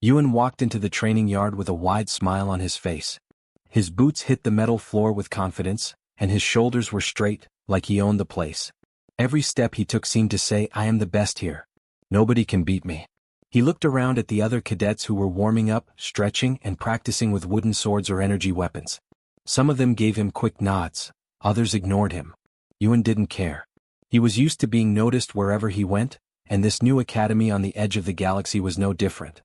Ewan walked into the training yard with a wide smile on his face. His boots hit the metal floor with confidence, and his shoulders were straight, like he owned the place. Every step he took seemed to say, I am the best here. Nobody can beat me. He looked around at the other cadets who were warming up, stretching, and practicing with wooden swords or energy weapons. Some of them gave him quick nods, others ignored him. Ewan didn't care. He was used to being noticed wherever he went, and this new academy on the edge of the galaxy was no different.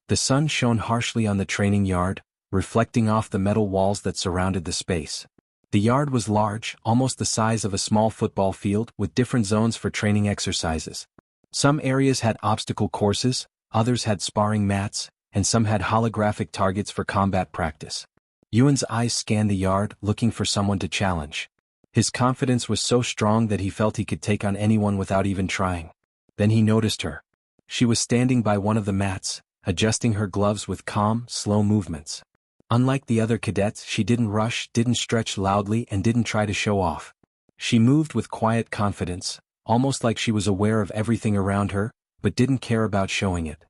The sun shone harshly on the training yard, reflecting off the metal walls that surrounded the space. The yard was large, almost the size of a small football field, with different zones for training exercises. Some areas had obstacle courses, others had sparring mats, and some had holographic targets for combat practice. Ewan's eyes scanned the yard, looking for someone to challenge. His confidence was so strong that he felt he could take on anyone without even trying. Then he noticed her. She was standing by one of the mats, adjusting her gloves with calm, slow movements. Unlike the other cadets, she didn't rush, didn't stretch loudly, and didn't try to show off. She moved with quiet confidence, almost like she was aware of everything around her, but didn't care about showing it.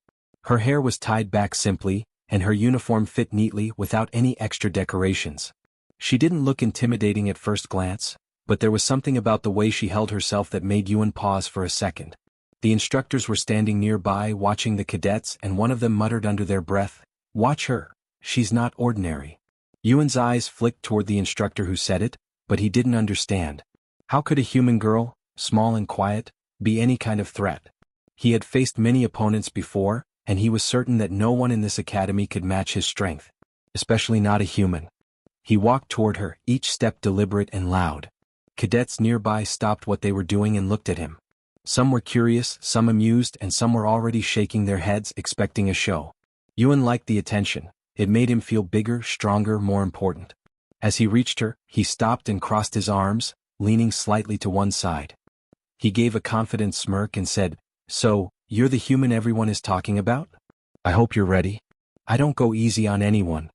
Her hair was tied back simply, and her uniform fit neatly without any extra decorations. She didn't look intimidating at first glance, but there was something about the way she held herself that made Ewan pause for a second. The instructors were standing nearby watching the cadets, and one of them muttered under their breath, "Watch her, she's not ordinary." Ewan's eyes flicked toward the instructor who said it, but he didn't understand. How could a human girl, small and quiet, be any kind of threat? He had faced many opponents before, and he was certain that no one in this academy could match his strength, especially not a human. He walked toward her, each step deliberate and loud. Cadets nearby stopped what they were doing and looked at him. Some were curious, some amused, and some were already shaking their heads, expecting a show. Ewan liked the attention. It made him feel bigger, stronger, more important. As he reached her, he stopped and crossed his arms, leaning slightly to one side. He gave a confident smirk and said, "So, you're the human everyone is talking about? I hope you're ready. I don't go easy on anyone."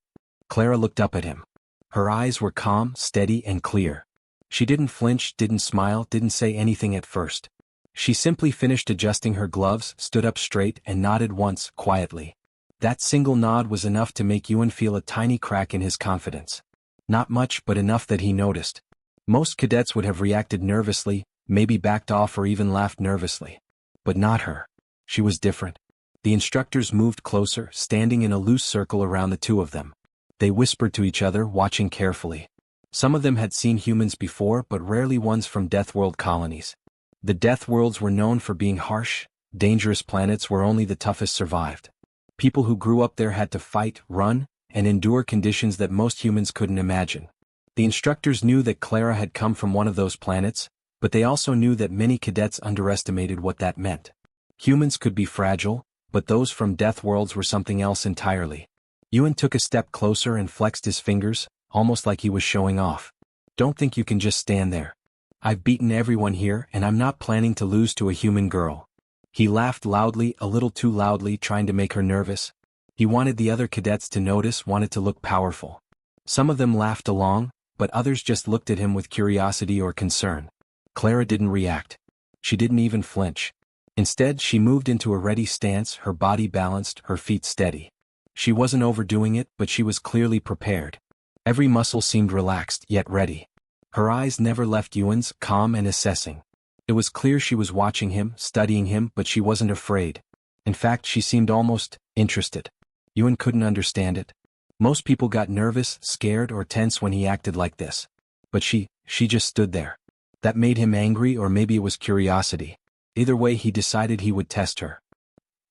Clara looked up at him. Her eyes were calm, steady, and clear. She didn't flinch, didn't smile, didn't say anything at first. She simply finished adjusting her gloves, stood up straight, and nodded once, quietly. That single nod was enough to make Ewan feel a tiny crack in his confidence. Not much, but enough that he noticed. Most cadets would have reacted nervously, maybe backed off or even laughed nervously. But not her. She was different. The instructors moved closer, standing in a loose circle around the two of them. They whispered to each other, watching carefully. Some of them had seen humans before, but rarely ones from Deathworld colonies. The Deathworlds were known for being harsh, dangerous planets where only the toughest survived. People who grew up there had to fight, run, and endure conditions that most humans couldn't imagine. The instructors knew that Clara had come from one of those planets, but they also knew that many cadets underestimated what that meant. Humans could be fragile, but those from Deathworlds were something else entirely. Ewan took a step closer and flexed his fingers, almost like he was showing off. "Don't think you can just stand there. I've beaten everyone here, and I'm not planning to lose to a human girl." He laughed loudly, a little too loudly, trying to make her nervous. He wanted the other cadets to notice, wanted to look powerful. Some of them laughed along, but others just looked at him with curiosity or concern. Clara didn't react. She didn't even flinch. Instead, she moved into a ready stance, her body balanced, her feet steady. She wasn't overdoing it, but she was clearly prepared. Every muscle seemed relaxed, yet ready. Her eyes never left Ewan's, calm and assessing. It was clear she was watching him, studying him, but she wasn't afraid. In fact, she seemed almost interested. Ewan couldn't understand it. Most people got nervous, scared, or tense when he acted like this. But she just stood there. That made him angry, or maybe it was curiosity. Either way, he decided he would test her.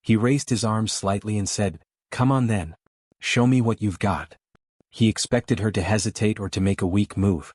He raised his arms slightly and said, "Come on then. Show me what you've got." He expected her to hesitate or to make a weak move.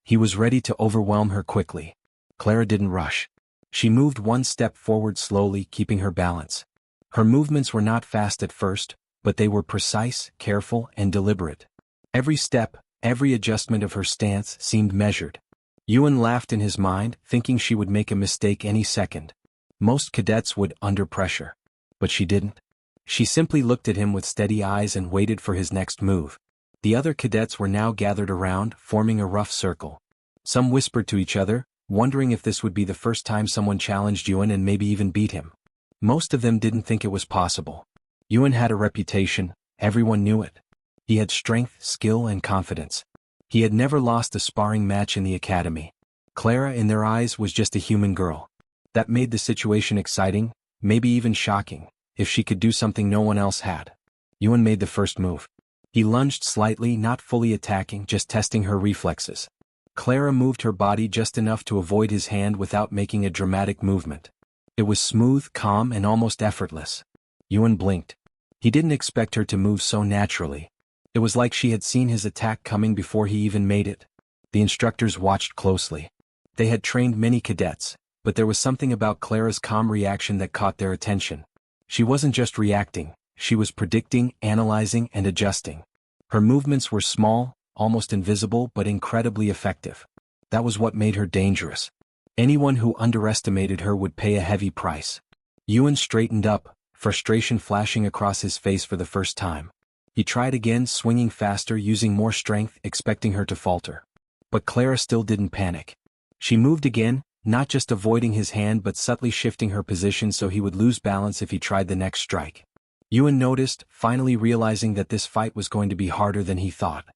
He was ready to overwhelm her quickly. Clara didn't rush. She moved one step forward slowly, keeping her balance. Her movements were not fast at first, but they were precise, careful, and deliberate. Every step, every adjustment of her stance seemed measured. Ewan laughed in his mind, thinking she would make a mistake any second. Most cadets would under pressure. But she didn't. She simply looked at him with steady eyes and waited for his next move. The other cadets were now gathered around, forming a rough circle. Some whispered to each other, wondering if this would be the first time someone challenged Ewan and maybe even beat him. Most of them didn't think it was possible. Ewan had a reputation, everyone knew it. He had strength, skill, and confidence. He had never lost a sparring match in the academy. Clara, in their eyes, was just a human girl. That made the situation exciting, maybe even shocking, if she could do something no one else had. Ewan made the first move. He lunged slightly, not fully attacking, just testing her reflexes. Clara moved her body just enough to avoid his hand without making a dramatic movement. It was smooth, calm, and almost effortless. Ewan blinked. He didn't expect her to move so naturally. It was like she had seen his attack coming before he even made it. The instructors watched closely. They had trained many cadets, but there was something about Clara's calm reaction that caught their attention. She wasn't just reacting, she was predicting, analyzing, and adjusting. Her movements were small, almost invisible, but incredibly effective. That was what made her dangerous. Anyone who underestimated her would pay a heavy price. Ewan straightened up, frustration flashing across his face for the first time. He tried again, swinging faster, using more strength, expecting her to falter. But Clara still didn't panic. She moved again, not just avoiding his hand but subtly shifting her position so he would lose balance if he tried the next strike. Ewan noticed, finally realizing that this fight was going to be harder than he thought.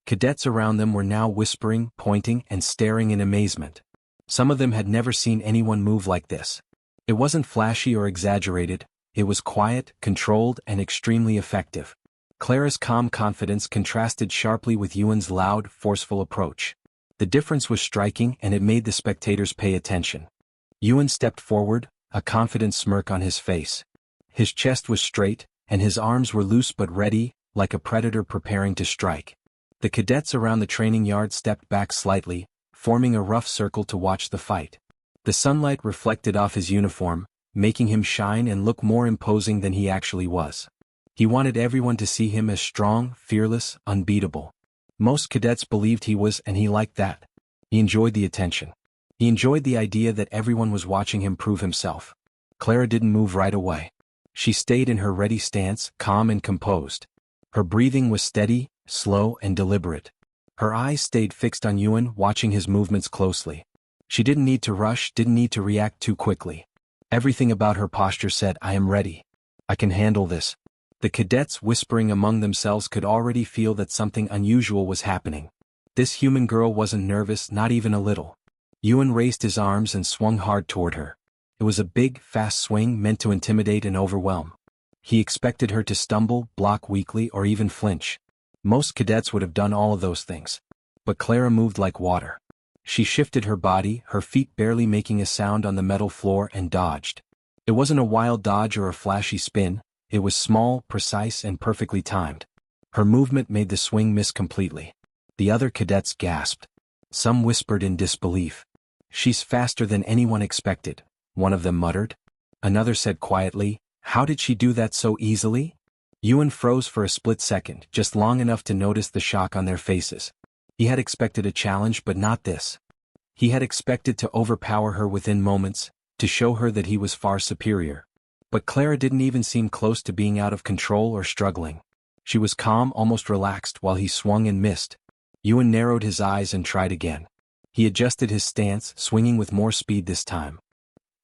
Cadets around them were now whispering, pointing, and staring in amazement. Some of them had never seen anyone move like this. It wasn't flashy or exaggerated, it was quiet, controlled, and extremely effective. Clara's calm confidence contrasted sharply with Ewan's loud, forceful approach. The difference was striking, and it made the spectators pay attention. Ewan stepped forward, a confident smirk on his face. His chest was straight, and his arms were loose but ready, like a predator preparing to strike. The cadets around the training yard stepped back slightly, forming a rough circle to watch the fight. The sunlight reflected off his uniform, making him shine and look more imposing than he actually was. He wanted everyone to see him as strong, fearless, unbeatable. Most cadets believed he was, and he liked that. He enjoyed the attention. He enjoyed the idea that everyone was watching him prove himself. Clara didn't move right away. She stayed in her ready stance, calm and composed. Her breathing was steady, slow, and deliberate. Her eyes stayed fixed on Ewan, watching his movements closely. She didn't need to rush, didn't need to react too quickly. Everything about her posture said, "I am ready. I can handle this." The cadets, whispering among themselves, could already feel that something unusual was happening. This human girl wasn't nervous, not even a little. Ewan raised his arms and swung hard toward her. It was a big, fast swing meant to intimidate and overwhelm. He expected her to stumble, block weakly, or even flinch. Most cadets would have done all of those things. But Clara moved like water. She shifted her body, her feet barely making a sound on the metal floor, and dodged. It wasn't a wild dodge or a flashy spin. It was small, precise, and perfectly timed. Her movement made the swing miss completely. The other cadets gasped. Some whispered in disbelief. "She's faster than anyone expected," one of them muttered. Another said quietly, "How did she do that so easily?" Ewan froze for a split second, just long enough to notice the shock on their faces. He had expected a challenge, but not this. He had expected to overpower her within moments, to show her that he was far superior. But Clara didn't even seem close to being out of control or struggling. She was calm, almost relaxed, while he swung and missed. Ewan narrowed his eyes and tried again. He adjusted his stance, swinging with more speed this time.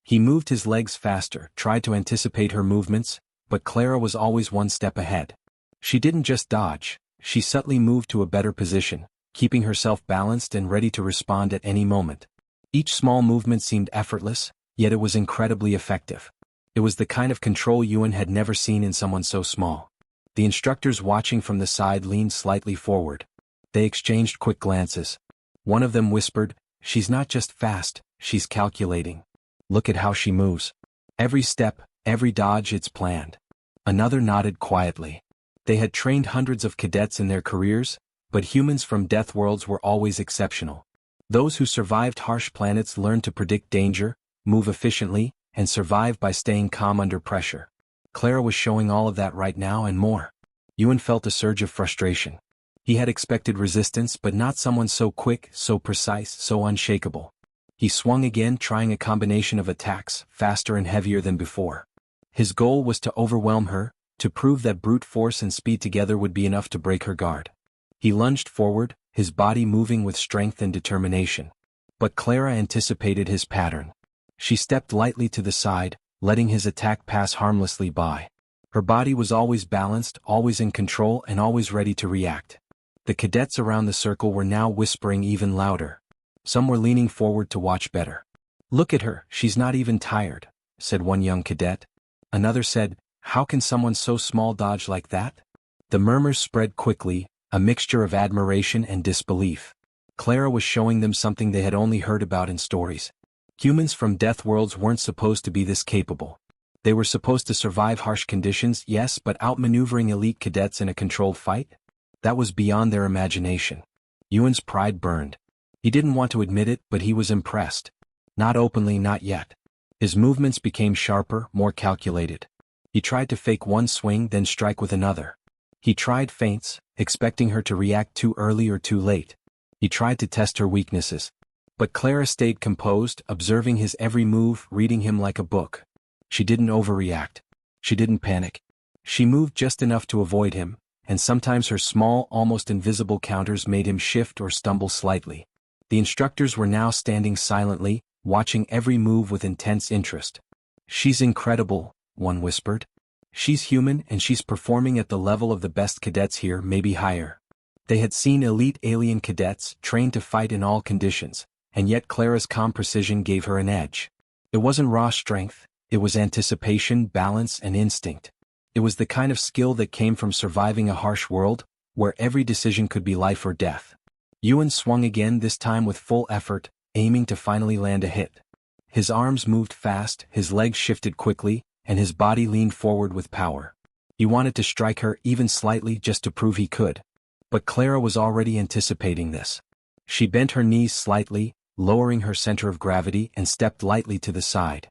He moved his legs faster, tried to anticipate her movements, but Clara was always one step ahead. She didn't just dodge, she subtly moved to a better position, keeping herself balanced and ready to respond at any moment. Each small movement seemed effortless, yet it was incredibly effective. It was the kind of control Ewan had never seen in someone so small. The instructors watching from the side leaned slightly forward. They exchanged quick glances. One of them whispered, "She's not just fast, she's calculating. Look at how she moves. Every step, every dodge, it's planned." Another nodded quietly. They had trained hundreds of cadets in their careers, but humans from death worlds were always exceptional. Those who survived harsh planets learned to predict danger, move efficiently, and survive by staying calm under pressure. Clara was showing all of that right now and more. Ewan felt a surge of frustration. He had expected resistance, but not someone so quick, so precise, so unshakable. He swung again, trying a combination of attacks, faster and heavier than before. His goal was to overwhelm her, to prove that brute force and speed together would be enough to break her guard. He lunged forward, his body moving with strength and determination. But Clara anticipated his pattern. She stepped lightly to the side, letting his attack pass harmlessly by. Her body was always balanced, always in control, and always ready to react. The cadets around the circle were now whispering even louder. Some were leaning forward to watch better. "Look at her, she's not even tired," said one young cadet. Another said, "How can someone so small dodge like that?" The murmurs spread quickly, a mixture of admiration and disbelief. Clara was showing them something they had only heard about in stories. Humans from death worlds weren't supposed to be this capable. They were supposed to survive harsh conditions, yes, but outmaneuvering elite cadets in a controlled fight? That was beyond their imagination. Ewan's pride burned. He didn't want to admit it, but he was impressed. Not openly, not yet. His movements became sharper, more calculated. He tried to fake one swing, then strike with another. He tried feints, expecting her to react too early or too late. He tried to test her weaknesses. But Clara stayed composed, observing his every move, reading him like a book. She didn't overreact. She didn't panic. She moved just enough to avoid him, and sometimes her small, almost invisible counters made him shift or stumble slightly. The instructors were now standing silently, watching every move with intense interest. "She's incredible," one whispered. "She's human and she's performing at the level of the best cadets here, maybe higher." They had seen elite alien cadets trained to fight in all conditions, and yet Clara's calm precision gave her an edge. It wasn't raw strength, it was anticipation, balance, and instinct. It was the kind of skill that came from surviving a harsh world, where every decision could be life or death. Ewan swung again, this time with full effort, aiming to finally land a hit. His arms moved fast, his legs shifted quickly, and his body leaned forward with power. He wanted to strike her even slightly just to prove he could. But Clara was already anticipating this. She bent her knees slightly, lowering her center of gravity, and stepped lightly to the side.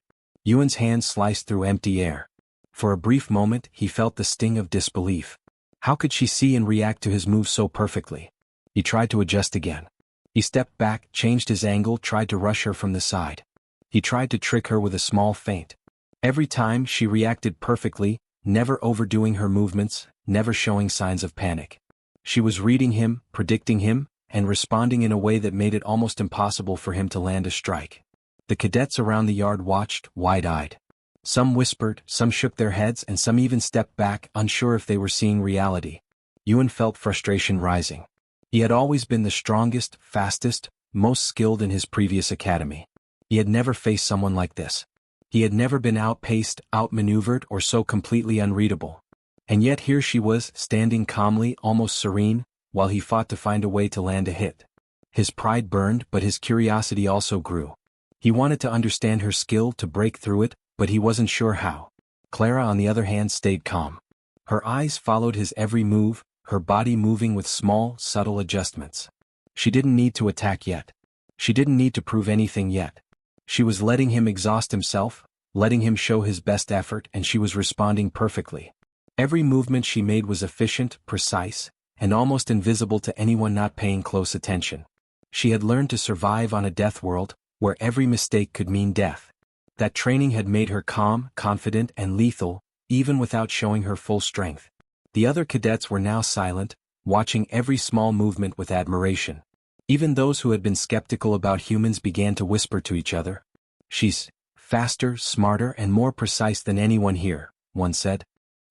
Ewan's hand sliced through empty air. For a brief moment, he felt the sting of disbelief. How could she see and react to his move so perfectly? He tried to adjust again. He stepped back, changed his angle, tried to rush her from the side. He tried to trick her with a small feint. Every time she reacted perfectly, never overdoing her movements, never showing signs of panic. She was reading him, predicting him, and responding in a way that made it almost impossible for him to land a strike. The cadets around the yard watched, wide-eyed. Some whispered, some shook their heads, and some even stepped back, unsure if they were seeing reality. Ewan felt frustration rising. He had always been the strongest, fastest, most skilled in his previous academy. He had never faced someone like this. He had never been outpaced, outmaneuvered, or so completely unreadable. And yet here she was, standing calmly, almost serene, while he fought to find a way to land a hit. His pride burned, but his curiosity also grew. He wanted to understand her skill, to break through it, but he wasn't sure how. Clara, on the other hand, stayed calm. Her eyes followed his every move, her body moving with small, subtle adjustments. She didn't need to attack yet. She didn't need to prove anything yet. She was letting him exhaust himself, letting him show his best effort, and she was responding perfectly. Every movement she made was efficient, precise, and almost invisible to anyone not paying close attention. She had learned to survive on a death world, where every mistake could mean death. That training had made her calm, confident, and lethal, even without showing her full strength. The other cadets were now silent, watching every small movement with admiration. Even those who had been skeptical about humans began to whisper to each other. "She's faster, smarter, and more precise than anyone here," one said.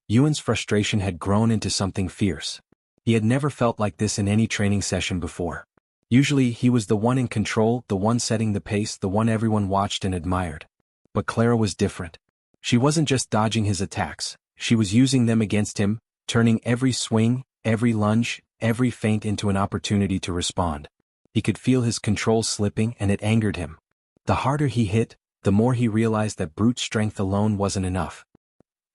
Ewan's frustration had grown into something fierce. He had never felt like this in any training session before. Usually he was the one in control, the one setting the pace, the one everyone watched and admired. But Clara was different. She wasn't just dodging his attacks, she was using them against him, turning every swing, every lunge, every feint into an opportunity to respond. He could feel his control slipping, and it angered him. The harder he hit, the more he realized that brute strength alone wasn't enough.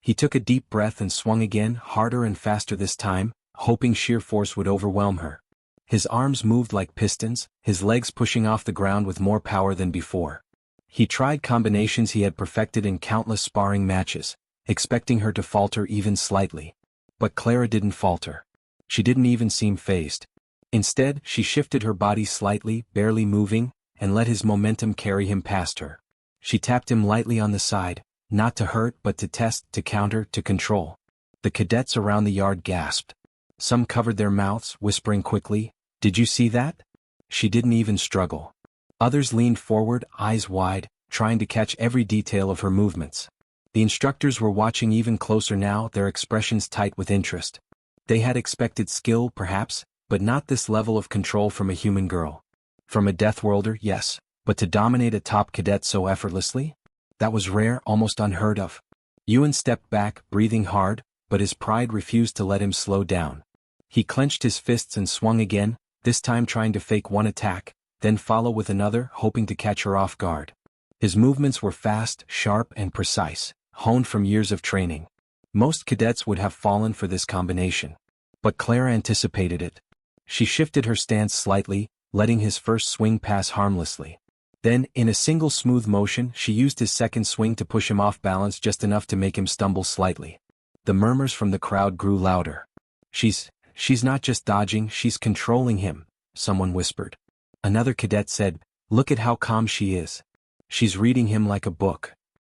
He took a deep breath and swung again, harder and faster this time, hoping sheer force would overwhelm her. His arms moved like pistons, his legs pushing off the ground with more power than before. He tried combinations he had perfected in countless sparring matches, expecting her to falter even slightly. But Clara didn't falter. She didn't even seem fazed. Instead, she shifted her body slightly, barely moving, and let his momentum carry him past her. She tapped him lightly on the side, not to hurt but to test, to counter, to control. The cadets around the yard gasped. Some covered their mouths, whispering quickly, "Did you see that?" She didn't even struggle. Others leaned forward, eyes wide, trying to catch every detail of her movements. The instructors were watching even closer now, their expressions tight with interest. They had expected skill, perhaps, but not this level of control from a human girl. From a Deathworlder, yes, but to dominate a top cadet so effortlessly? That was rare, almost unheard of. Ewan stepped back, breathing hard, but his pride refused to let him slow down. He clenched his fists and swung again, this time trying to fake one attack, then follow with another, hoping to catch her off guard. His movements were fast, sharp, and precise, honed from years of training. Most cadets would have fallen for this combination. But Clara anticipated it. She shifted her stance slightly, letting his first swing pass harmlessly. Then, in a single smooth motion, she used his second swing to push him off balance just enough to make him stumble slightly. The murmurs from the crowd grew louder. She's not just dodging, she's controlling him, someone whispered. Another cadet said, look at how calm she is. She's reading him like a book.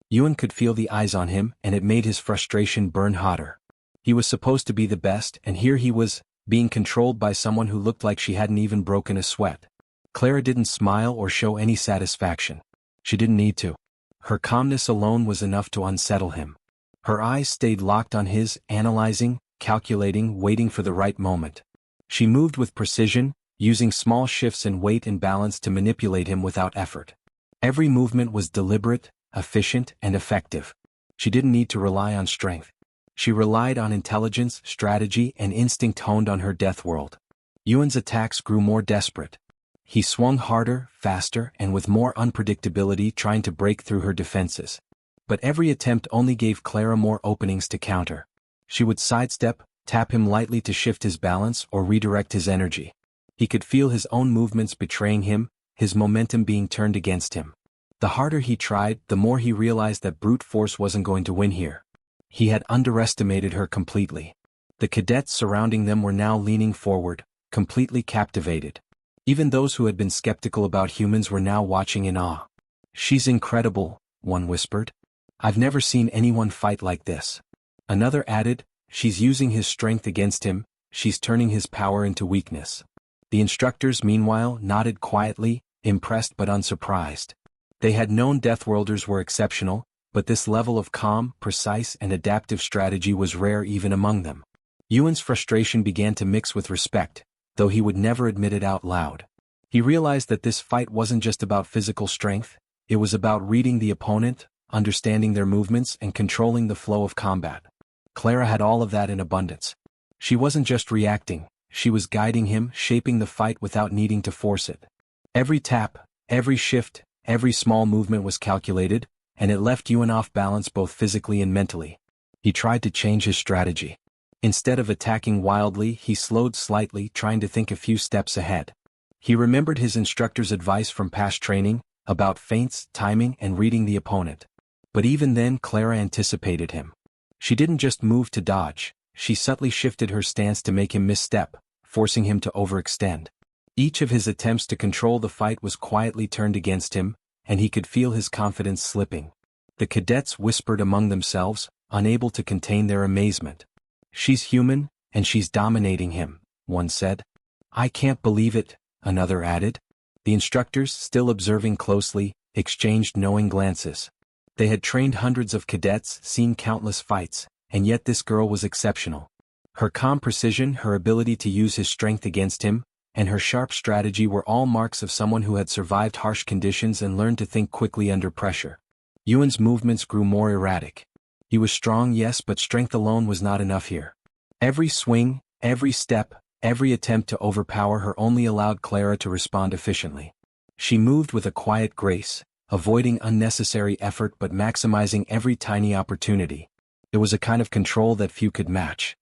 Ewan could feel the eyes on him, and it made his frustration burn hotter. He was supposed to be the best, and here he was, being controlled by someone who looked like she hadn't even broken a sweat. Clara didn't smile or show any satisfaction. She didn't need to. Her calmness alone was enough to unsettle him. Her eyes stayed locked on his, analyzing, calculating, waiting for the right moment. She moved with precision, using small shifts in weight and balance to manipulate him without effort. Every movement was deliberate, efficient, and effective. She didn't need to rely on strength. She relied on intelligence, strategy, and instinct honed on her death world. Ewan's attacks grew more desperate. He swung harder, faster, and with more unpredictability, trying to break through her defenses. But every attempt only gave Clara more openings to counter. She would sidestep, tap him lightly to shift his balance, or redirect his energy. He could feel his own movements betraying him, his momentum being turned against him. The harder he tried, the more he realized that brute force wasn't going to win here. He had underestimated her completely. The cadets surrounding them were now leaning forward, completely captivated. Even those who had been skeptical about humans were now watching in awe. She's incredible, one whispered. I've never seen anyone fight like this. Another added, she's using his strength against him, she's turning his power into weakness. The instructors, meanwhile, nodded quietly, impressed but unsurprised. They had known Deathworlders were exceptional, but this level of calm, precise, and adaptive strategy was rare even among them. Ewan's frustration began to mix with respect, though he would never admit it out loud. He realized that this fight wasn't just about physical strength, it was about reading the opponent, understanding their movements, and controlling the flow of combat. Clara had all of that in abundance. She wasn't just reacting, she was guiding him, shaping the fight without needing to force it. Every tap, every shift, every small movement was calculated, and it left Ewan off balance both physically and mentally. He tried to change his strategy. Instead of attacking wildly, he slowed slightly, trying to think a few steps ahead. He remembered his instructor's advice from past training, about feints, timing, and reading the opponent. But even then, Clara anticipated him. She didn't just move to dodge, she subtly shifted her stance to make him misstep, forcing him to overextend. Each of his attempts to control the fight was quietly turned against him, and he could feel his confidence slipping. The cadets whispered among themselves, unable to contain their amazement. She's human, and she's dominating him, one said. I can't believe it, another added. The instructors, still observing closely, exchanged knowing glances. They had trained hundreds of cadets, seen countless fights, and yet this girl was exceptional. Her calm precision, her ability to use his strength against him, and her sharp strategy were all marks of someone who had survived harsh conditions and learned to think quickly under pressure. Ewan's movements grew more erratic. He was strong, yes, but strength alone was not enough here. Every swing, every step, every attempt to overpower her only allowed Clara to respond efficiently. She moved with a quiet grace, avoiding unnecessary effort but maximizing every tiny opportunity. It was a kind of control that few could match.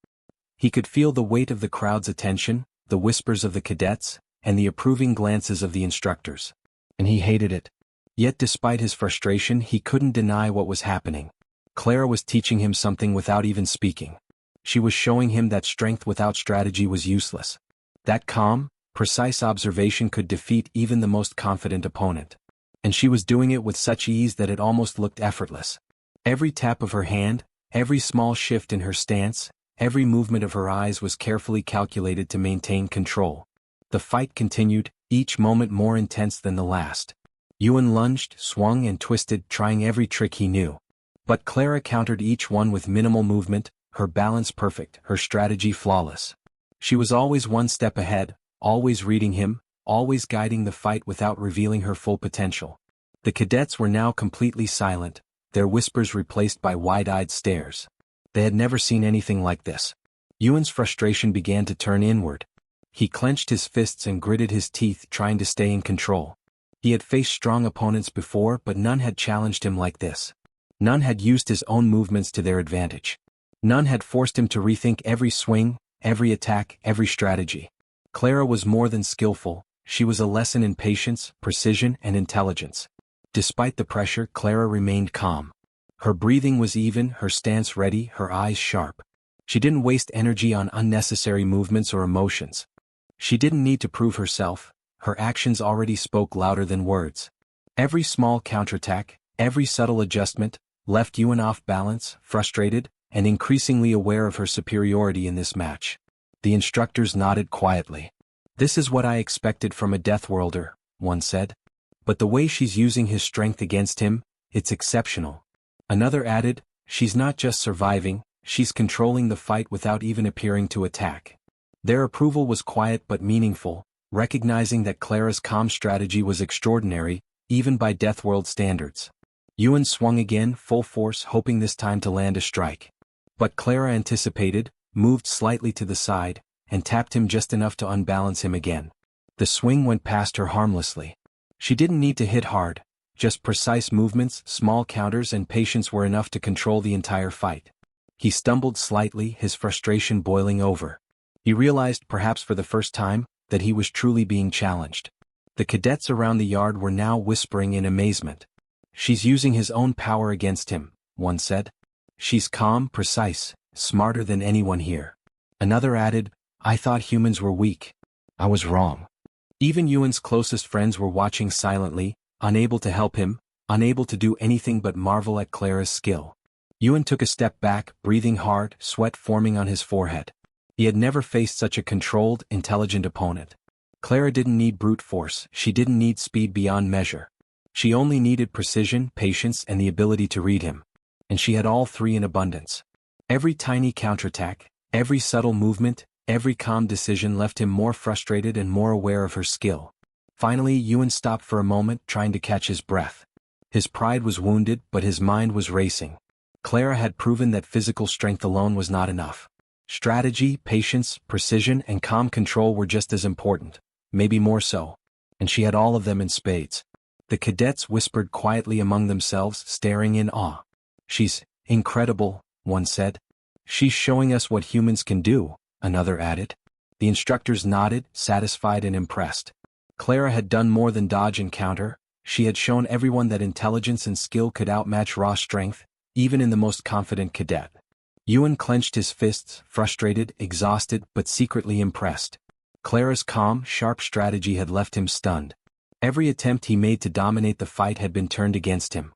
He could feel the weight of the crowd's attention, the whispers of the cadets, and the approving glances of the instructors. And he hated it. Yet despite his frustration, he couldn't deny what was happening. Clara was teaching him something without even speaking. She was showing him that strength without strategy was useless. That calm, precise observation could defeat even the most confident opponent. And she was doing it with such ease that it almost looked effortless. Every tap of her hand, every small shift in her stance, every movement of her eyes was carefully calculated to maintain control. The fight continued, each moment more intense than the last. Ewan lunged, swung, and twisted, trying every trick he knew. But Clara countered each one with minimal movement, her balance perfect, her strategy flawless. She was always one step ahead, always reading him, always guiding the fight without revealing her full potential. The cadets were now completely silent, their whispers replaced by wide-eyed stares. They had never seen anything like this. Ewan's frustration began to turn inward. He clenched his fists and gritted his teeth, trying to stay in control. He had faced strong opponents before, but none had challenged him like this. None had used his own movements to their advantage. None had forced him to rethink every swing, every attack, every strategy. Clara was more than skillful, she was a lesson in patience, precision, and intelligence. Despite the pressure, Clara remained calm. Her breathing was even, her stance ready, her eyes sharp. She didn't waste energy on unnecessary movements or emotions. She didn't need to prove herself, her actions already spoke louder than words. Every small counterattack, every subtle adjustment, left Ewan off balance, frustrated, and increasingly aware of her superiority in this match. The instructors nodded quietly. "This is what I expected from a Deathworlder," one said. "But the way she's using his strength against him, it's exceptional." Another added, "She's not just surviving, she's controlling the fight without even appearing to attack." Their approval was quiet but meaningful, recognizing that Clara's calm strategy was extraordinary, even by Deathworld standards. Ewan swung again, full force, hoping this time to land a strike. But Clara anticipated, moved slightly to the side, and tapped him just enough to unbalance him again. The swing went past her harmlessly. She didn't need to hit hard, just precise movements, small counters, and patience were enough to control the entire fight. He stumbled slightly, his frustration boiling over. He realized, perhaps for the first time, that he was truly being challenged. The cadets around the yard were now whispering in amazement. "She's using his own power against him," one said. "She's calm, precise, smarter than anyone here." Another added, "I thought humans were weak. I was wrong." Even Ewan's closest friends were watching silently, unable to help him, unable to do anything but marvel at Clara's skill. Ewan took a step back, breathing hard, sweat forming on his forehead. He had never faced such a controlled, intelligent opponent. Clara didn't need brute force, she didn't need speed beyond measure. She only needed precision, patience, and the ability to read him. And she had all three in abundance. Every tiny counterattack, every subtle movement, every calm decision left him more frustrated and more aware of her skill. Finally, Ewan stopped for a moment, trying to catch his breath. His pride was wounded, but his mind was racing. Clara had proven that physical strength alone was not enough. Strategy, patience, precision, and calm control were just as important, maybe more so. And she had all of them in spades. The cadets whispered quietly among themselves, staring in awe. "She's incredible," one said. "She's showing us what humans can do," another added. The instructors nodded, satisfied and impressed. Clara had done more than dodge and counter, she had shown everyone that intelligence and skill could outmatch raw strength, even in the most confident cadet. Ewan clenched his fists, frustrated, exhausted, but secretly impressed. Clara's calm, sharp strategy had left him stunned. Every attempt he made to dominate the fight had been turned against him.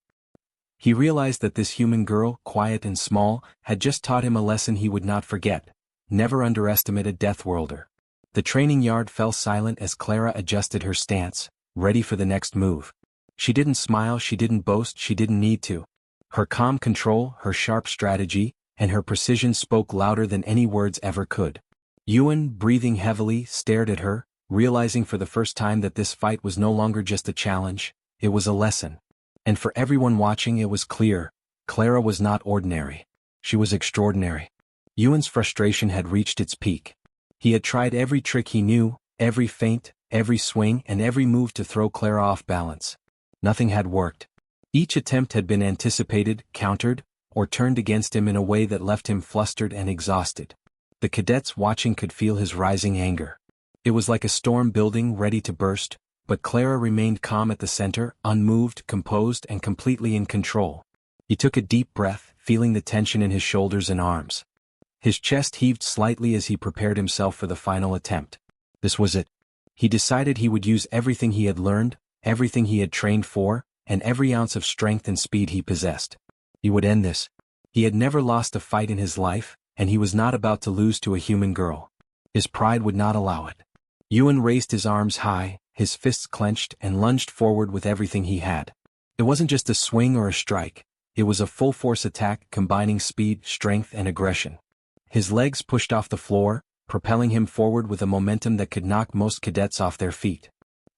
He realized that this human girl, quiet and small, had just taught him a lesson he would not forget. Never underestimate a Deathworlder. The training yard fell silent as Clara adjusted her stance, ready for the next move. She didn't smile, she didn't boast, she didn't need to. Her calm control, her sharp strategy, and her precision spoke louder than any words ever could. Ewan, breathing heavily, stared at her, realizing for the first time that this fight was no longer just a challenge, it was a lesson. And for everyone watching it was clear, Clara was not ordinary. She was extraordinary. Ewan's frustration had reached its peak. He had tried every trick he knew, every feint, every swing, and every move to throw Clara off balance. Nothing had worked. Each attempt had been anticipated, countered, or turned against him in a way that left him flustered and exhausted. The cadets watching could feel his rising anger. It was like a storm building ready to burst, but Clara remained calm at the center, unmoved, composed, and completely in control. He took a deep breath, feeling the tension in his shoulders and arms. His chest heaved slightly as he prepared himself for the final attempt. This was it. He decided he would use everything he had learned, everything he had trained for, and every ounce of strength and speed he possessed. He would end this. He had never lost a fight in his life, and he was not about to lose to a human girl. His pride would not allow it. Ewan raised his arms high, his fists clenched, and lunged forward with everything he had. It wasn't just a swing or a strike, It was a full-force attack combining speed, strength, and aggression. His legs pushed off the floor, propelling him forward with a momentum that could knock most cadets off their feet.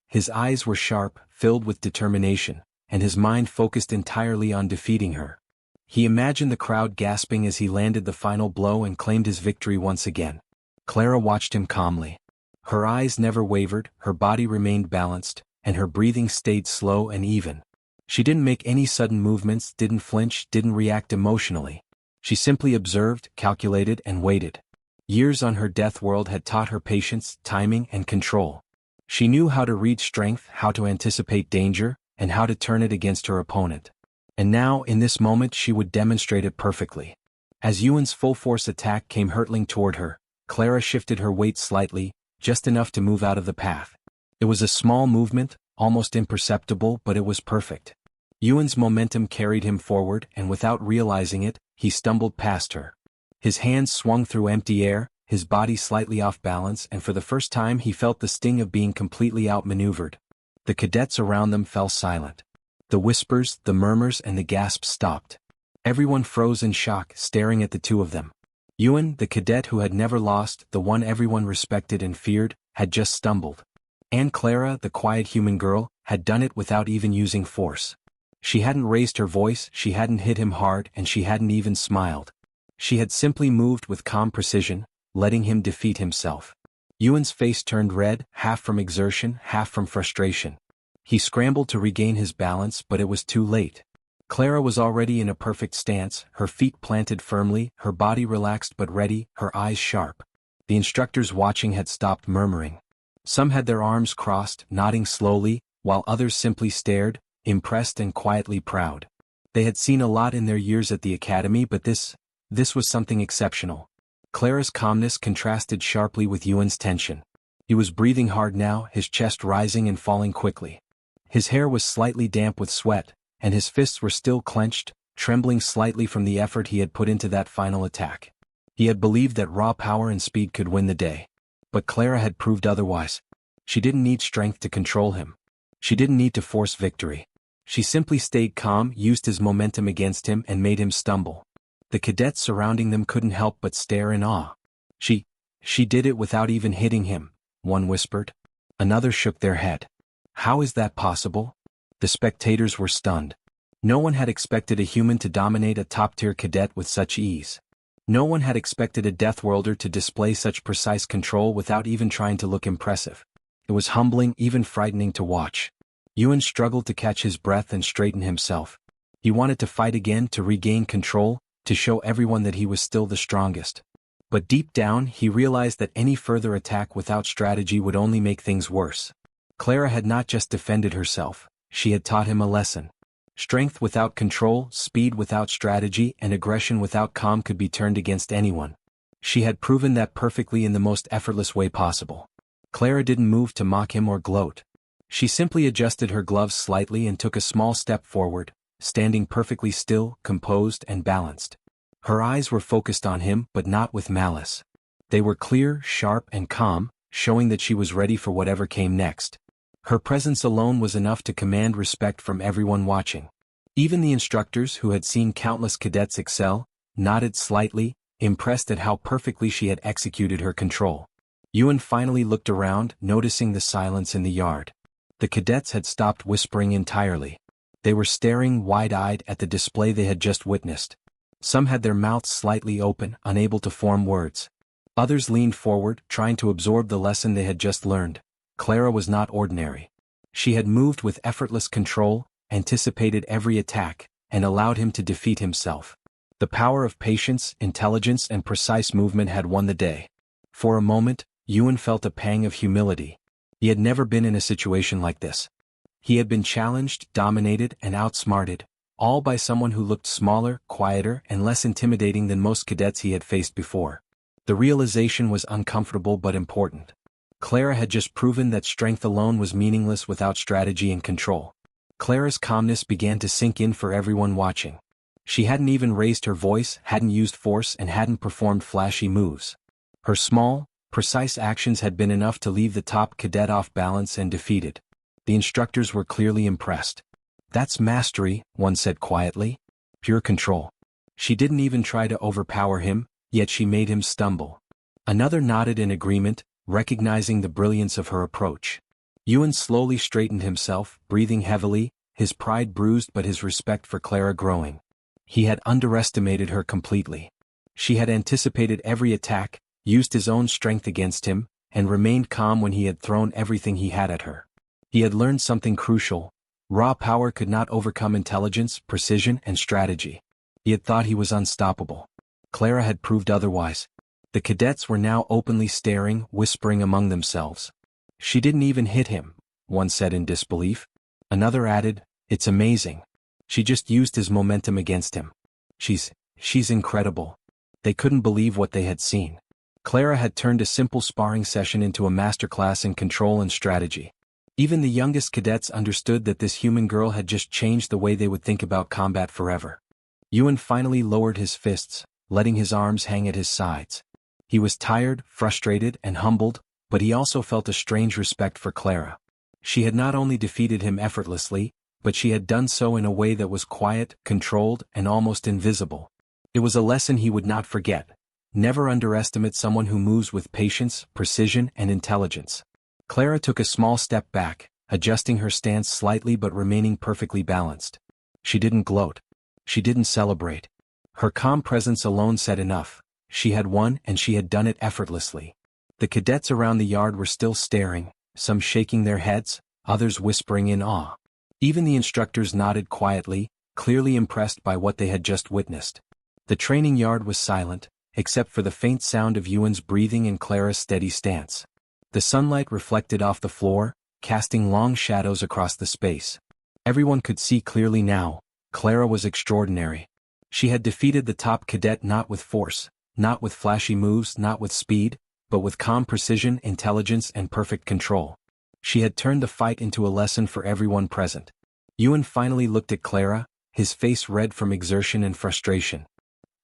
His eyes were sharp, filled with determination, and his mind focused entirely on defeating her. He imagined the crowd gasping as he landed the final blow and claimed his victory once again. Clara watched him calmly. Her eyes never wavered, her body remained balanced, and her breathing stayed slow and even. She didn't make any sudden movements, didn't flinch, didn't react emotionally. She simply observed, calculated, and waited. Years on her death world had taught her patience, timing, and control. She knew how to read strength, how to anticipate danger, and how to turn it against her opponent. And now, in this moment, she would demonstrate it perfectly. As Ewan's full-force attack came hurtling toward her, Clara shifted her weight slightly, just enough to move out of the path. It was a small movement, almost imperceptible, but it was perfect. Ewan's momentum carried him forward, and without realizing it, he stumbled past her. His hands swung through empty air, his body slightly off balance, and for the first time he felt the sting of being completely outmaneuvered. The cadets around them fell silent. The whispers, the murmurs, and the gasps stopped. Everyone froze in shock, staring at the two of them. Ewan, the cadet who had never lost, the one everyone respected and feared, had just stumbled. And Clara, the quiet human girl, had done it without even using force. She hadn't raised her voice, she hadn't hit him hard, and she hadn't even smiled. She had simply moved with calm precision, letting him defeat himself. Ewan's face turned red, half from exertion, half from frustration. He scrambled to regain his balance, but it was too late. Clara was already in a perfect stance, her feet planted firmly, her body relaxed but ready, her eyes sharp. The instructors watching had stopped murmuring. Some had their arms crossed, nodding slowly, while others simply stared, impressed and quietly proud. They had seen a lot in their years at the academy, but this was something exceptional. Clara's calmness contrasted sharply with Ewan's tension. He was breathing hard now, his chest rising and falling quickly. His hair was slightly damp with sweat, and his fists were still clenched, trembling slightly from the effort he had put into that final attack. He had believed that raw power and speed could win the day. But Clara had proved otherwise. She didn't need strength to control him. She didn't need to force victory. She simply stayed calm, used his momentum against him, and made him stumble. The cadets surrounding them couldn't help but stare in awe. She did it without even hitting him, one whispered. Another shook their head. How is that possible? The spectators were stunned. No one had expected a human to dominate a top-tier cadet with such ease. No one had expected a Deathworlder to display such precise control without even trying to look impressive. It was humbling, even frightening to watch. Ewan struggled to catch his breath and straighten himself. He wanted to fight again, to regain control, to show everyone that he was still the strongest. But deep down, he realized that any further attack without strategy would only make things worse. Clara had not just defended herself, she had taught him a lesson. Strength without control, speed without strategy, and aggression without calm could be turned against anyone. She had proven that perfectly in the most effortless way possible. Clara didn't move to mock him or gloat. She simply adjusted her gloves slightly and took a small step forward, standing perfectly still, composed, and balanced. Her eyes were focused on him, but not with malice. They were clear, sharp, and calm, showing that she was ready for whatever came next. Her presence alone was enough to command respect from everyone watching. Even the instructors, who had seen countless cadets excel, nodded slightly, impressed at how perfectly she had executed her control. Ewan finally looked around, noticing the silence in the yard. The cadets had stopped whispering entirely. They were staring wide-eyed at the display they had just witnessed. Some had their mouths slightly open, unable to form words. Others leaned forward, trying to absorb the lesson they had just learned. Clara was not ordinary. She had moved with effortless control, anticipated every attack, and allowed him to defeat himself. The power of patience, intelligence, and precise movement had won the day. For a moment, Ewan felt a pang of humility. He had never been in a situation like this. He had been challenged, dominated, and outsmarted, all by someone who looked smaller, quieter, and less intimidating than most cadets he had faced before. The realization was uncomfortable but important. Clara had just proven that strength alone was meaningless without strategy and control. Clara's calmness began to sink in for everyone watching. She hadn't even raised her voice, hadn't used force, and hadn't performed flashy moves. Her small, precise actions had been enough to leave the top cadet off balance and defeated. The instructors were clearly impressed. "That's mastery," one said quietly. pure control. She didn't even try to overpower him, yet she made him stumble. Another nodded in agreement, recognizing the brilliance of her approach. Ewan slowly straightened himself, breathing heavily, his pride bruised but his respect for Clara growing. He had underestimated her completely. She had anticipated every attack, used his own strength against him, and remained calm when he had thrown everything he had at her. He had learned something crucial. Raw power could not overcome intelligence, precision, and strategy. He had thought he was unstoppable. Clara had proved otherwise. The cadets were now openly staring, whispering among themselves. She didn't even hit him, one said in disbelief. Another added, it's amazing. She just used his momentum against him. She's incredible. They couldn't believe what they had seen. Clara had turned a simple sparring session into a masterclass in control and strategy. Even the youngest cadets understood that this human girl had just changed the way they would think about combat forever. Ewan finally lowered his fists, letting his arms hang at his sides. He was tired, frustrated, and humbled, but he also felt a strange respect for Clara. She had not only defeated him effortlessly, but she had done so in a way that was quiet, controlled, and almost invisible. It was a lesson he would not forget. Never underestimate someone who moves with patience, precision, and intelligence. Clara took a small step back, adjusting her stance slightly but remaining perfectly balanced. She didn't gloat. She didn't celebrate. Her calm presence alone said enough. She had won and she had done it effortlessly. The cadets around the yard were still staring, some shaking their heads, others whispering in awe. Even the instructors nodded quietly, clearly impressed by what they had just witnessed. The training yard was silent, except for the faint sound of Ewan's breathing and Clara's steady stance. The sunlight reflected off the floor, casting long shadows across the space. Everyone could see clearly now, Clara was extraordinary. She had defeated the top cadet not with force, not with flashy moves, not with speed, but with calm precision, intelligence, and perfect control. She had turned the fight into a lesson for everyone present. Ewan finally looked at Clara, his face red from exertion and frustration.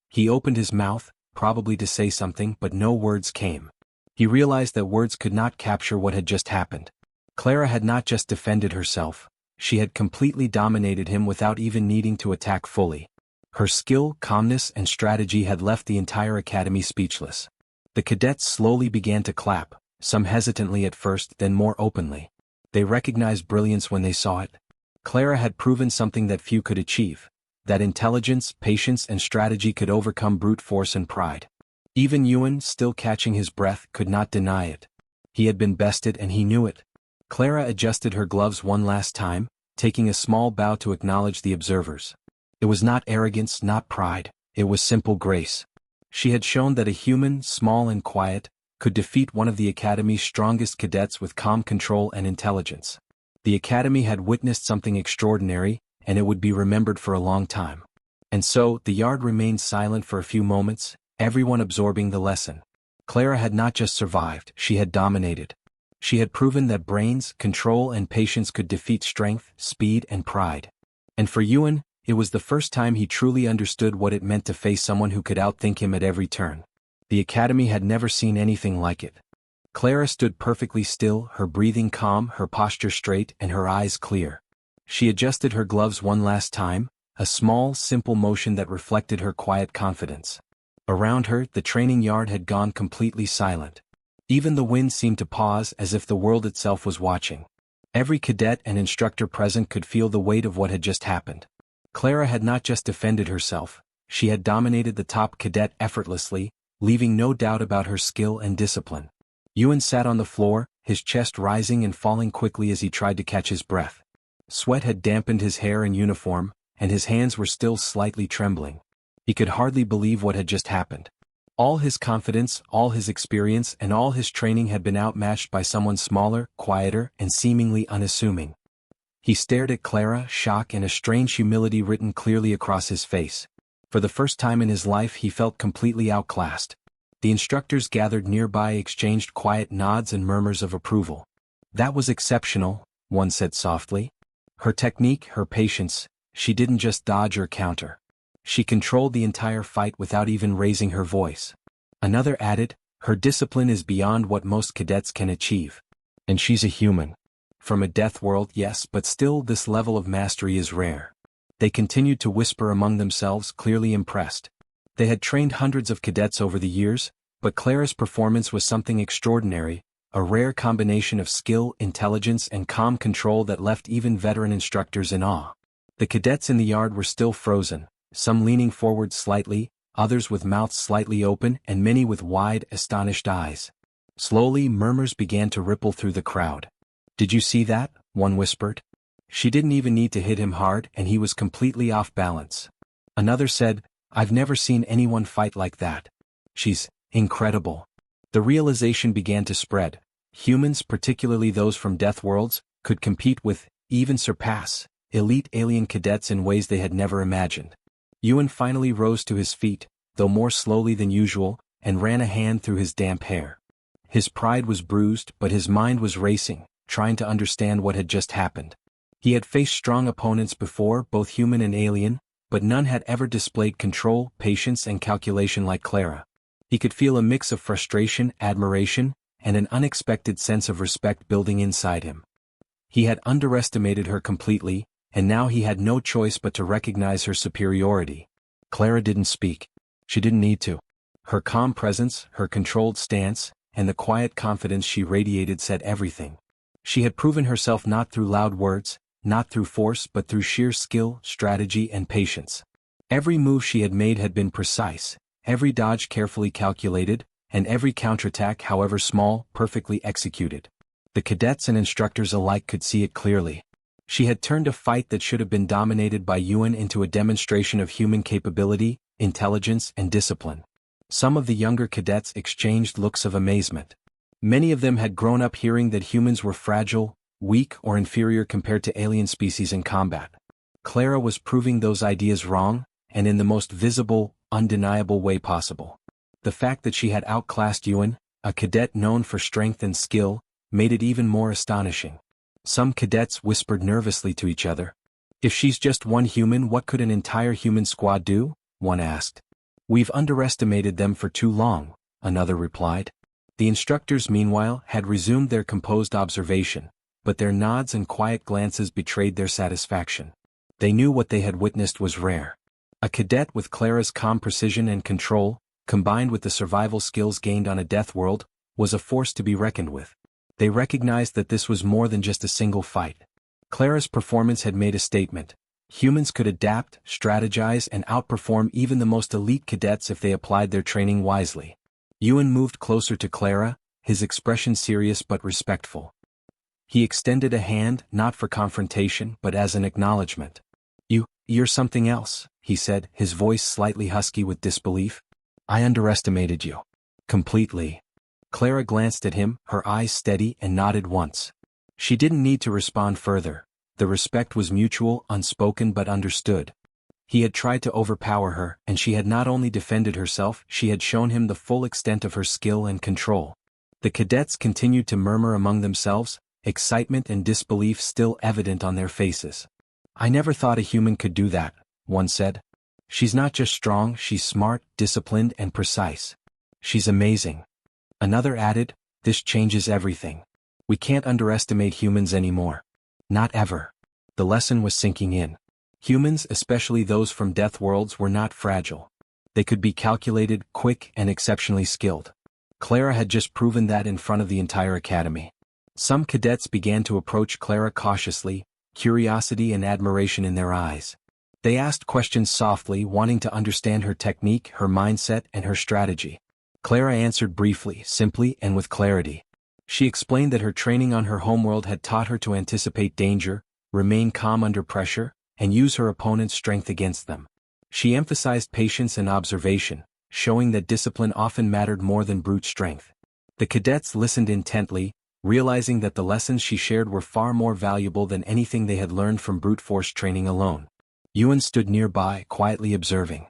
He opened his mouth, probably to say something, but no words came. He realized that words could not capture what had just happened. Clara had not just defended herself, she had completely dominated him without even needing to attack fully. Her skill, calmness, and strategy had left the entire academy speechless. The cadets slowly began to clap, some hesitantly at first, then more openly. They recognized brilliance when they saw it. Clara had proven something that few could achieve, that intelligence, patience, and strategy could overcome brute force and pride. Even Ewan, still catching his breath, could not deny it. He had been bested and he knew it. Clara adjusted her gloves one last time, taking a small bow to acknowledge the observers. It was not arrogance, not pride, it was simple grace. She had shown that a human, small and quiet, could defeat one of the Academy's strongest cadets with calm control and intelligence. The Academy had witnessed something extraordinary, and it would be remembered for a long time. And so, the yard remained silent for a few moments, everyone absorbing the lesson. Clara had not just survived, she had dominated. She had proven that brains, control, and patience could defeat strength, speed, and pride. And for Ewan, it was the first time he truly understood what it meant to face someone who could outthink him at every turn. The Academy had never seen anything like it. Clara stood perfectly still, her breathing calm, her posture straight, and her eyes clear. She adjusted her gloves one last time, a small, simple motion that reflected her quiet confidence. Around her, the training yard had gone completely silent. Even the wind seemed to pause as if the world itself was watching. Every cadet and instructor present could feel the weight of what had just happened. Clara had not just defended herself, she had dominated the top cadet effortlessly, leaving no doubt about her skill and discipline. Ewan sat on the floor, his chest rising and falling quickly as he tried to catch his breath. Sweat had dampened his hair and uniform, and his hands were still slightly trembling. He could hardly believe what had just happened. All his confidence, all his experience, and all his training had been outmatched by someone smaller, quieter, and seemingly unassuming. He stared at Clara, shock and a strange humility written clearly across his face. For the first time in his life he felt completely outclassed. The instructors gathered nearby exchanged quiet nods and murmurs of approval. "That was exceptional," one said softly. "Her technique, her patience, she didn't just dodge or counter. She controlled the entire fight without even raising her voice." Another added, "Her discipline is beyond what most cadets can achieve. And she's a human. From a death world, yes, but still this level of mastery is rare." They continued to whisper among themselves, clearly impressed. They had trained hundreds of cadets over the years, but Clara's performance was something extraordinary, a rare combination of skill, intelligence, and calm control that left even veteran instructors in awe. The cadets in the yard were still frozen, some leaning forward slightly, others with mouths slightly open, and many with wide, astonished eyes. Slowly, murmurs began to ripple through the crowd. "Did you see that?" one whispered. "She didn't even need to hit him hard, and he was completely off balance." Another said, "I've never seen anyone fight like that. She's incredible." The realization began to spread. Humans, particularly those from death worlds, could compete with, even surpass, elite alien cadets in ways they had never imagined. Ewan finally rose to his feet, though more slowly than usual, and ran a hand through his damp hair. His pride was bruised, but his mind was racing, trying to understand what had just happened. He had faced strong opponents before, both human and alien, but none had ever displayed control, patience, and calculation like Clara. He could feel a mix of frustration, admiration, and an unexpected sense of respect building inside him. He had underestimated her completely, and now he had no choice but to recognize her superiority. Clara didn't speak. She didn't need to. Her calm presence, her controlled stance, and the quiet confidence she radiated said everything. She had proven herself not through loud words, not through force, but through sheer skill, strategy, and patience. Every move she had made had been precise, every dodge carefully calculated, and every counterattack, however small, perfectly executed. The cadets and instructors alike could see it clearly. She had turned a fight that should have been dominated by Ewan into a demonstration of human capability, intelligence, and discipline. Some of the younger cadets exchanged looks of amazement. Many of them had grown up hearing that humans were fragile, weak, or inferior compared to alien species in combat. Clara was proving those ideas wrong, and in the most visible, undeniable way possible. The fact that she had outclassed Ewan, a cadet known for strength and skill, made it even more astonishing. Some cadets whispered nervously to each other. "If she's just one human, what could an entire human squad do?" one asked. "We've underestimated them for too long," another replied. The instructors, meanwhile, had resumed their composed observation, but their nods and quiet glances betrayed their satisfaction. They knew what they had witnessed was rare. A cadet with Clara's calm precision and control, combined with the survival skills gained on a death world, was a force to be reckoned with. They recognized that this was more than just a single fight. Clara's performance had made a statement. Humans could adapt, strategize, and outperform even the most elite cadets if they applied their training wisely. Ewan moved closer to Clara, his expression serious but respectful. He extended a hand, not for confrontation, but as an acknowledgement. You're something else," he said, his voice slightly husky with disbelief. "I underestimated you. Completely." Clara glanced at him, her eyes steady, and nodded once. She didn't need to respond further. The respect was mutual, unspoken but understood. He had tried to overpower her, and she had not only defended herself, she had shown him the full extent of her skill and control. The cadets continued to murmur among themselves, excitement and disbelief still evident on their faces. "I never thought a human could do that," one said. "She's not just strong, she's smart, disciplined, and precise. She's amazing." Another added, "This changes everything. We can't underestimate humans anymore. Not ever." The lesson was sinking in. Humans, especially those from death worlds, were not fragile. They could be calculated, quick, and exceptionally skilled. Clara had just proven that in front of the entire academy. Some cadets began to approach Clara cautiously, curiosity and admiration in their eyes. They asked questions softly, wanting to understand her technique, her mindset, and her strategy. Clara answered briefly, simply, and with clarity. She explained that her training on her homeworld had taught her to anticipate danger, remain calm under pressure, and use her opponent's strength against them. She emphasized patience and observation, showing that discipline often mattered more than brute strength. The cadets listened intently, realizing that the lessons she shared were far more valuable than anything they had learned from brute force training alone. Ewan stood nearby, quietly observing.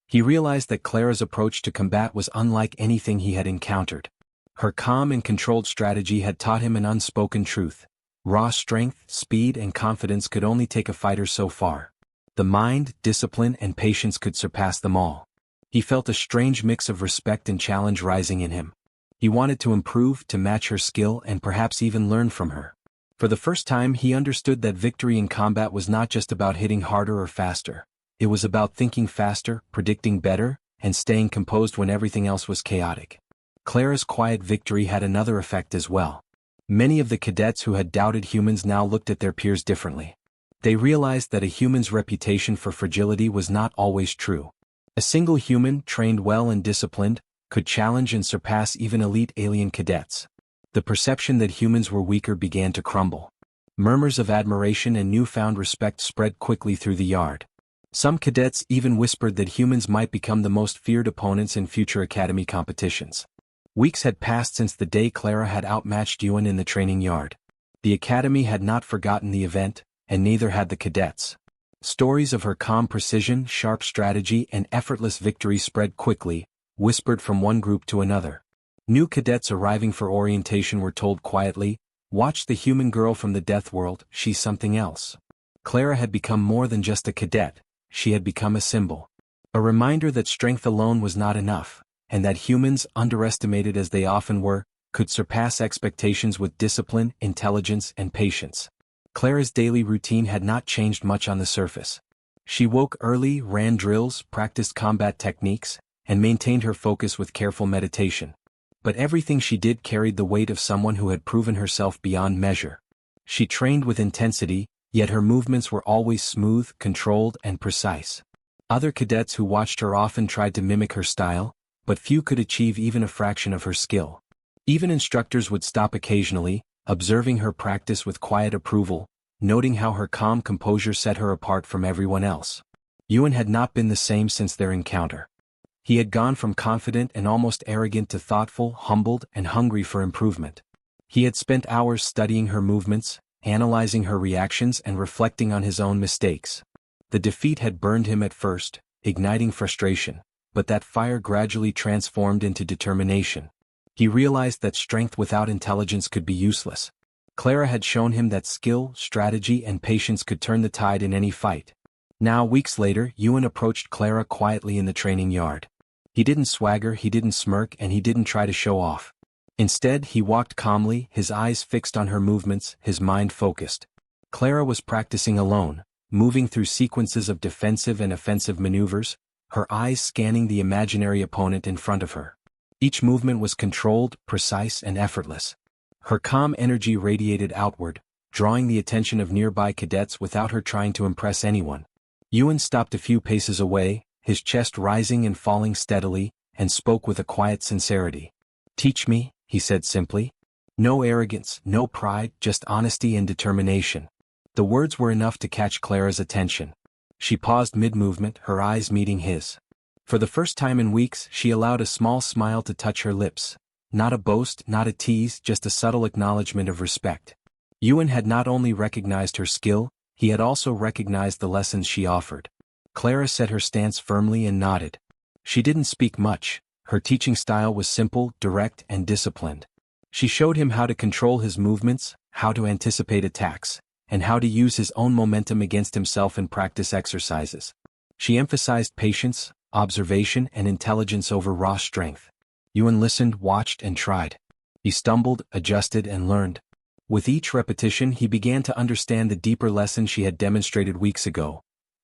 He realized that Clara's approach to combat was unlike anything he had encountered. Her calm and controlled strategy had taught him an unspoken truth. Raw strength, speed, and confidence could only take a fighter so far. The mind, discipline, and patience could surpass them all. He felt a strange mix of respect and challenge rising in him. He wanted to improve, to match her skill, and perhaps even learn from her. For the first time he understood that victory in combat was not just about hitting harder or faster. It was about thinking faster, predicting better, and staying composed when everything else was chaotic. Clara's quiet victory had another effect as well. Many of the cadets who had doubted humans now looked at their peers differently. They realized that a human's reputation for fragility was not always true. A single human, trained well and disciplined, could challenge and surpass even elite alien cadets. The perception that humans were weaker began to crumble. Murmurs of admiration and newfound respect spread quickly through the yard. Some cadets even whispered that humans might become the most feared opponents in future academy competitions. Weeks had passed since the day Clara had outmatched Ewan in the training yard. The academy had not forgotten the event, and neither had the cadets. Stories of her calm precision, sharp strategy, and effortless victory spread quickly, whispered from one group to another. New cadets arriving for orientation were told quietly, "Watch the human girl from the death world, she's something else." Clara had become more than just a cadet, she had become a symbol. A reminder that strength alone was not enough, and that humans, underestimated as they often were, could surpass expectations with discipline, intelligence, and patience. Clara's daily routine had not changed much on the surface. She woke early, ran drills, practiced combat techniques, and maintained her focus with careful meditation. But everything she did carried the weight of someone who had proven herself beyond measure. She trained with intensity, yet her movements were always smooth, controlled, and precise. Other cadets who watched her often tried to mimic her style, but few could achieve even a fraction of her skill. Even instructors would stop occasionally, observing her practice with quiet approval, noting how her calm composure set her apart from everyone else. Ewan had not been the same since their encounter. He had gone from confident and almost arrogant to thoughtful, humbled, and hungry for improvement. He had spent hours studying her movements, analyzing her reactions, and reflecting on his own mistakes. The defeat had burned him at first, igniting frustration, but that fire gradually transformed into determination. He realized that strength without intelligence could be useless. Clara had shown him that skill, strategy, and patience could turn the tide in any fight. Now, weeks later, Ewan approached Clara quietly in the training yard. He didn't swagger, he didn't smirk, and he didn't try to show off. Instead, he walked calmly, his eyes fixed on her movements, his mind focused. Clara was practicing alone, moving through sequences of defensive and offensive maneuvers, her eyes scanning the imaginary opponent in front of her. Each movement was controlled, precise, and effortless. Her calm energy radiated outward, drawing the attention of nearby cadets without her trying to impress anyone. Ewan stopped a few paces away, his chest rising and falling steadily, and spoke with a quiet sincerity. "Teach me," he said simply. No arrogance, no pride, just honesty and determination. The words were enough to catch Clara's attention. She paused mid-movement, her eyes meeting his. For the first time in weeks, she allowed a small smile to touch her lips. Not a boast, not a tease, just a subtle acknowledgement of respect. Ewan had not only recognized her skill, he had also recognized the lessons she offered. Clara set her stance firmly and nodded. She didn't speak much. Her teaching style was simple, direct, and disciplined. She showed him how to control his movements, how to anticipate attacks, and how to use his own momentum against himself in practice exercises. She emphasized patience, observation, and intelligence over raw strength. Ewan listened, watched, and tried. He stumbled, adjusted, and learned. With each repetition he began to understand the deeper lesson she had demonstrated weeks ago.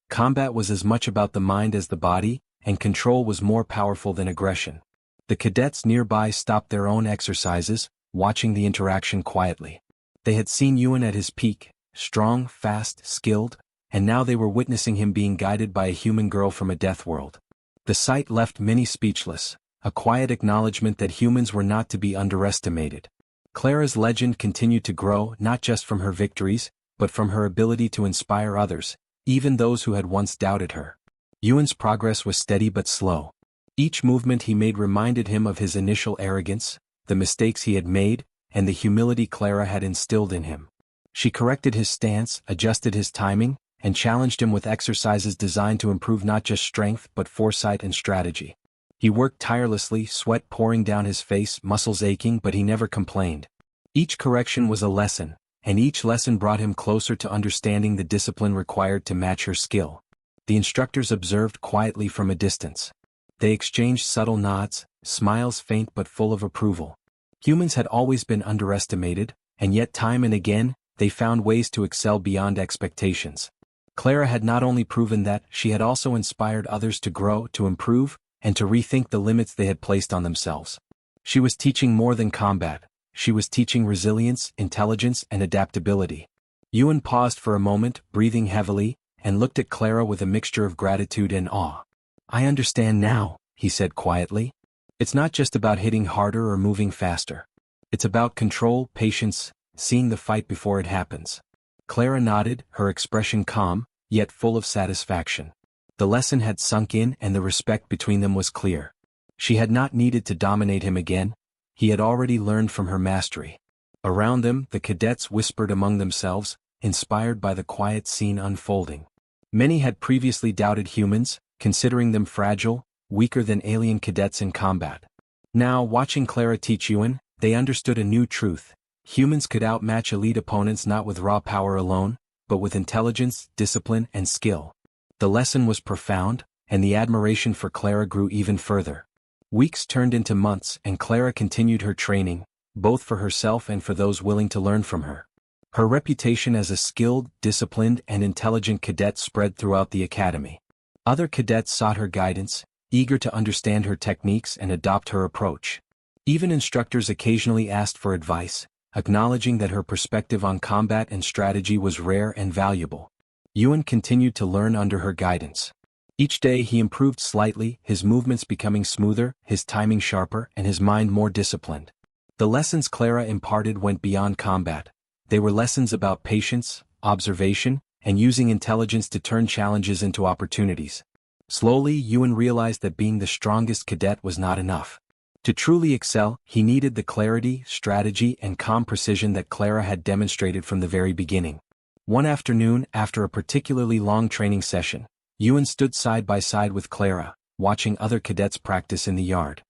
Combat was as much about the mind as the body, and control was more powerful than aggression. The cadets nearby stopped their own exercises, watching the interaction quietly. They had seen Ewan at his peak, strong, fast, skilled, and now they were witnessing him being guided by a human girl from a death world. The sight left many speechless, a quiet acknowledgement that humans were not to be underestimated. Clara's legend continued to grow not just from her victories, but from her ability to inspire others, even those who had once doubted her. Ewan's progress was steady but slow. Each movement he made reminded him of his initial arrogance, the mistakes he had made, and the humility Clara had instilled in him. She corrected his stance, adjusted his timing, and challenged him with exercises designed to improve not just strength but foresight and strategy. He worked tirelessly, sweat pouring down his face, muscles aching, but he never complained. Each correction was a lesson, and each lesson brought him closer to understanding the discipline required to match her skill. The instructors observed quietly from a distance. They exchanged subtle nods, smiles faint but full of approval. Humans had always been underestimated, and yet time and again, they found ways to excel beyond expectations. Clara had not only proven that, she had also inspired others to grow, to improve, and to rethink the limits they had placed on themselves. She was teaching more than combat. She was teaching resilience, intelligence, and adaptability. Ewan paused for a moment, breathing heavily, and looked at Clara with a mixture of gratitude and awe. "I understand now," he said quietly. "It's not just about hitting harder or moving faster. It's about control, patience, seeing the fight before it happens." Clara nodded, her expression calm, yet full of satisfaction. The lesson had sunk in and the respect between them was clear. She had not needed to dominate him again. He had already learned from her mastery. Around them, the cadets whispered among themselves, inspired by the quiet scene unfolding. Many had previously doubted humans, considering them fragile, weaker than alien cadets in combat. Now, watching Clara teach Ewan, they understood a new truth. Humans could outmatch elite opponents not with raw power alone, but with intelligence, discipline, and skill. The lesson was profound, and the admiration for Clara grew even further. Weeks turned into months, and Clara continued her training, both for herself and for those willing to learn from her. Her reputation as a skilled, disciplined, and intelligent cadet spread throughout the academy. Other cadets sought her guidance, eager to understand her techniques and adopt her approach. Even instructors occasionally asked for advice, acknowledging that her perspective on combat and strategy was rare and valuable. Ewan continued to learn under her guidance. Each day he improved slightly, his movements becoming smoother, his timing sharper, and his mind more disciplined. The lessons Clara imparted went beyond combat. They were lessons about patience, observation, and using intelligence to turn challenges into opportunities. Slowly, Ewan realized that being the strongest cadet was not enough. To truly excel, he needed the clarity, strategy, and calm precision that Clara had demonstrated from the very beginning. One afternoon, after a particularly long training session, Ewan stood side by side with Clara, watching other cadets practice in the yard.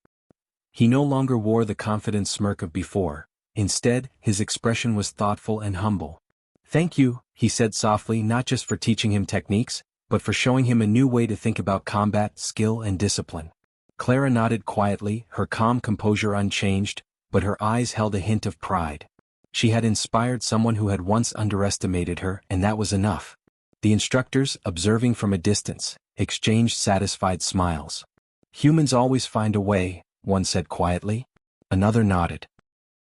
He no longer wore the confident smirk of before. Instead, his expression was thoughtful and humble. "Thank you," he said softly, not just for teaching him techniques, but for showing him a new way to think about combat, skill, and discipline. Clara nodded quietly, her calm composure unchanged, but her eyes held a hint of pride. She had inspired someone who had once underestimated her, and that was enough. The instructors, observing from a distance, exchanged satisfied smiles. "Humans always find a way," one said quietly. Another nodded.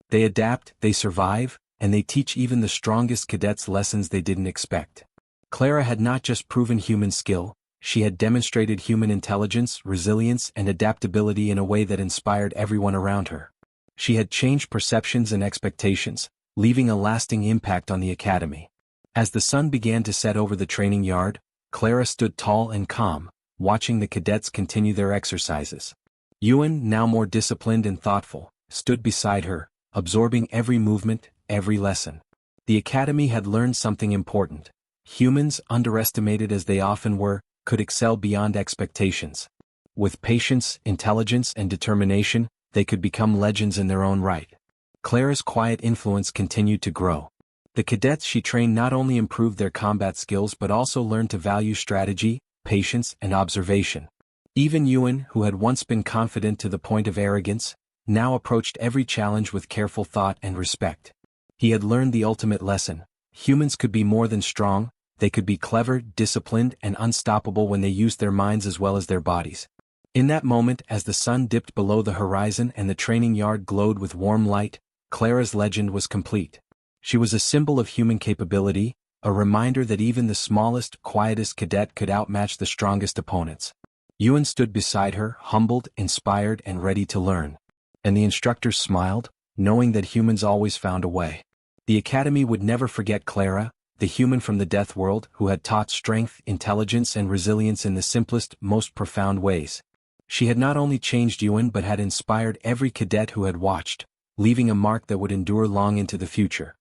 "They adapt, they survive, and they teach even the strongest cadets lessons they didn't expect." Clara had not just proven human skill, she had demonstrated human intelligence, resilience, and adaptability in a way that inspired everyone around her. She had changed perceptions and expectations, leaving a lasting impact on the academy. As the sun began to set over the training yard, Clara stood tall and calm, watching the cadets continue their exercises. Ewan, now more disciplined and thoughtful, stood beside her, absorbing every movement, every lesson. The academy had learned something important. Humans, underestimated as they often were, could excel beyond expectations. With patience, intelligence, and determination, they could become legends in their own right. Clara's quiet influence continued to grow. The cadets she trained not only improved their combat skills but also learned to value strategy, patience, and observation. Even Ewan, who had once been confident to the point of arrogance, now approached every challenge with careful thought and respect. He had learned the ultimate lesson. Humans could be more than strong, they could be clever, disciplined, and unstoppable when they used their minds as well as their bodies. In that moment, as the sun dipped below the horizon and the training yard glowed with warm light, Clara's legend was complete. She was a symbol of human capability, a reminder that even the smallest, quietest cadet could outmatch the strongest opponents. Ewan stood beside her, humbled, inspired, and ready to learn. And the instructors smiled, knowing that humans always found a way. The academy would never forget Clara, the human from the death world who had taught strength, intelligence, and resilience in the simplest, most profound ways. She had not only changed Ewan but had inspired every cadet who had watched, leaving a mark that would endure long into the future.